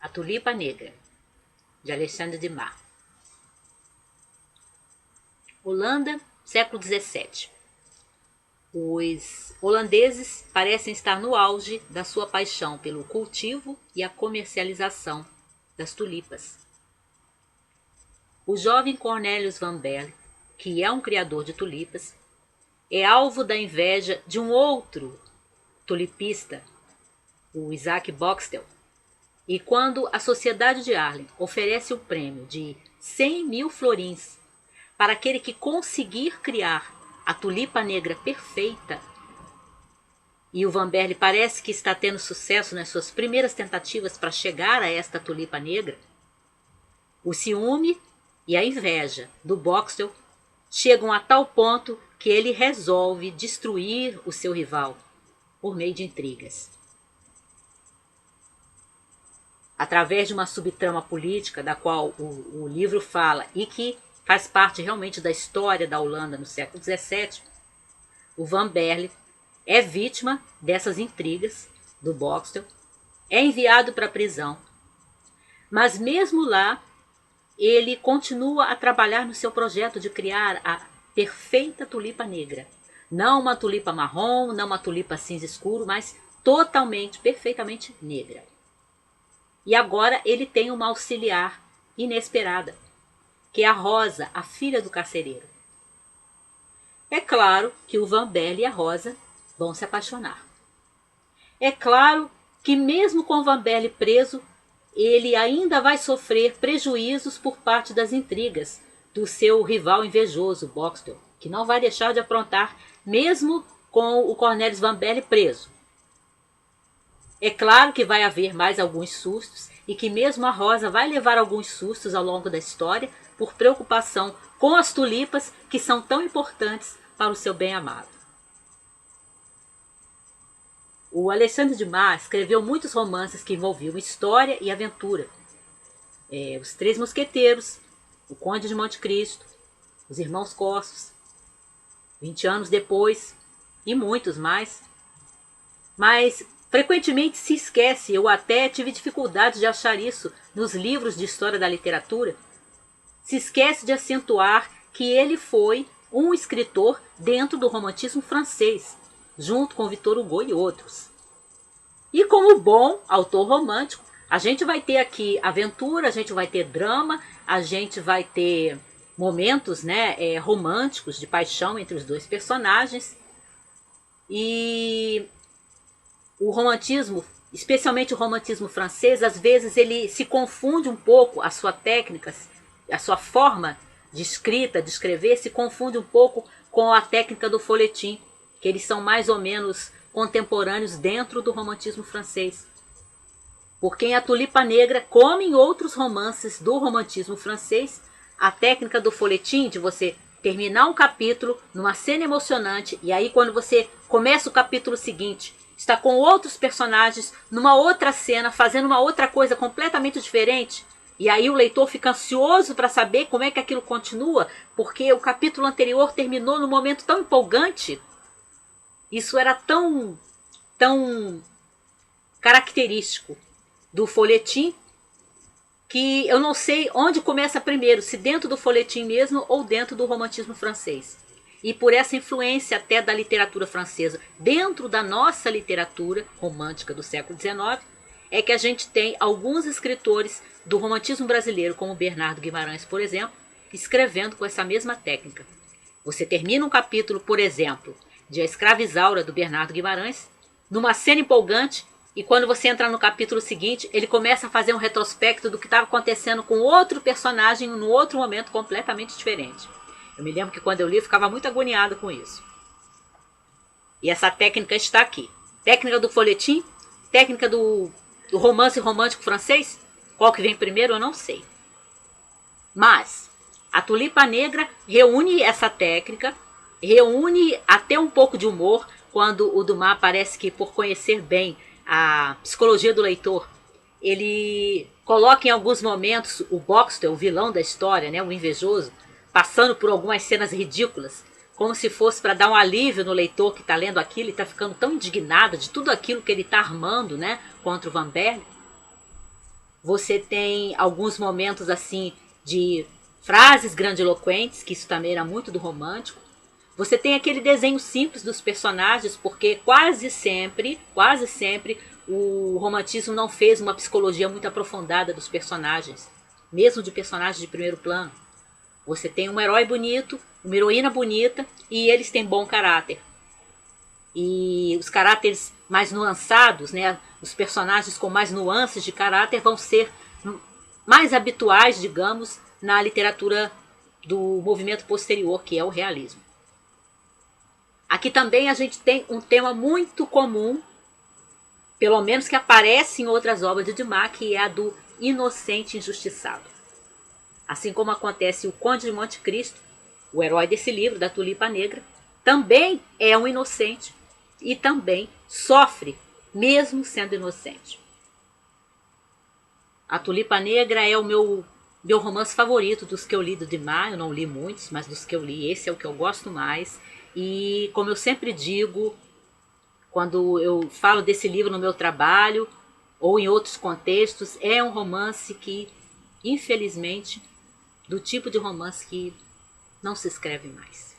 A Tulipa Negra, de Alexandre Dumas. Holanda, século XVII. Os holandeses parecem estar no auge da sua paixão pelo cultivo e a comercialização das tulipas. O jovem Cornelius van Berle, que é um criador de tulipas, é alvo da inveja de um outro tulipista, o Isaac Boxtel, e quando a Sociedade de Haarlem oferece o prêmio de 100 mil florins para aquele que conseguir criar a tulipa negra perfeita, e o Van Berle parece que está tendo sucesso nas suas primeiras tentativas para chegar a esta tulipa negra, o ciúme e a inveja do Boxtel chegam a tal ponto que ele resolve destruir o seu rival por meio de intrigas. Através de uma subtrama política da qual o livro fala e que faz parte realmente da história da Holanda no século XVII, o Van Berle é vítima dessas intrigas do Boxtel, é enviado para a prisão, mas mesmo lá ele continua a trabalhar no seu projeto de criar a perfeita tulipa negra. Não uma tulipa marrom, não uma tulipa cinza escuro, mas totalmente, perfeitamente negra. E agora ele tem uma auxiliar inesperada, que é a Rosa, a filha do carcereiro. É claro que o Van Berle e a Rosa vão se apaixonar. É claro que mesmo com o Van Berle preso, ele ainda vai sofrer prejuízos por parte das intrigas do seu rival invejoso, Boxtel, que não vai deixar de aprontar mesmo com o Cornelius Van Berle preso. É claro que vai haver mais alguns sustos e que mesmo a Rosa vai levar alguns sustos ao longo da história por preocupação com as tulipas que são tão importantes para o seu bem-amado. O Alexandre Dumas escreveu muitos romances que envolviam história e aventura. Os Três Mosqueteiros, O Conde de Monte Cristo, Os Irmãos Corsos, 20 anos depois e muitos mais. Mas frequentemente se esquece, eu até tive dificuldade de achar isso nos livros de história da literatura, se esquece de acentuar que ele foi um escritor dentro do romantismo francês, junto com Victor Hugo e outros. E como bom autor romântico, a gente vai ter aqui aventura, a gente vai ter drama, a gente vai ter momentos, românticos de paixão entre os dois personagens. E o romantismo, especialmente o romantismo francês, às vezes ele se confunde um pouco, a sua técnica, a sua forma de escrita, de escrever, se confunde um pouco com a técnica do folhetim, que eles são mais ou menos contemporâneos dentro do romantismo francês. Porque em A Tulipa Negra, como em outros romances do romantismo francês, a técnica do folhetim, de você terminar um capítulo numa cena emocionante, e aí quando você começa o capítulo seguinte, está com outros personagens numa outra cena, fazendo uma outra coisa completamente diferente, e aí o leitor fica ansioso para saber como é que aquilo continua, porque o capítulo anterior terminou num momento tão empolgante. Isso era tão característico do folhetim que eu não sei onde começa primeiro, se dentro do folhetim mesmo ou dentro do romantismo francês. E por essa influência até da literatura francesa dentro da nossa literatura romântica do século XIX, é que a gente tem alguns escritores do romantismo brasileiro, como Bernardo Guimarães, por exemplo, escrevendo com essa mesma técnica. Você termina um capítulo, por exemplo, de A Escrava Isaura, do Bernardo Guimarães, numa cena empolgante, e quando você entra no capítulo seguinte, ele começa a fazer um retrospecto do que estava acontecendo com outro personagem num outro momento completamente diferente. Eu me lembro que quando eu li, eu ficava muito agoniado com isso. E essa técnica está aqui. Técnica do folhetim, técnica do romance romântico francês. Qual que vem primeiro, eu não sei. Mas A Tulipa Negra reúne essa técnica, reúne até um pouco de humor, quando o Dumas parece que, por conhecer bem a psicologia do leitor, ele coloca em alguns momentos o Boxtel, o vilão da história, o invejoso, passando por algumas cenas ridículas, como se fosse para dar um alívio no leitor que está lendo aquilo e está ficando tão indignado de tudo aquilo que ele está armando contra o Van Berle. Você tem alguns momentos assim de frases grandiloquentes, que isso também era muito do romântico. Você tem aquele desenho simples dos personagens, porque quase sempre, o romantismo não fez uma psicologia muito aprofundada dos personagens, mesmo de personagens de primeiro plano. Você tem um herói bonito, uma heroína bonita e eles têm bom caráter. E os caráteres mais nuançados, né, os personagens com mais nuances de caráter vão ser mais habituais, digamos, na literatura do movimento posterior, que é o realismo. Aqui também a gente tem um tema muito comum, pelo menos que aparece em outras obras de Dumas, que é a do inocente injustiçado. Assim como acontece o Conde de Monte Cristo, o herói desse livro, da Tulipa Negra, também é um inocente e também sofre, mesmo sendo inocente. A Tulipa Negra é o meu romance favorito dos que eu li do Dumas. Eu não li muitos, mas dos que eu li, esse é o que eu gosto mais. E como eu sempre digo, quando eu falo desse livro no meu trabalho ou em outros contextos, é um romance que, infelizmente, do tipo de romance que não se escreve mais.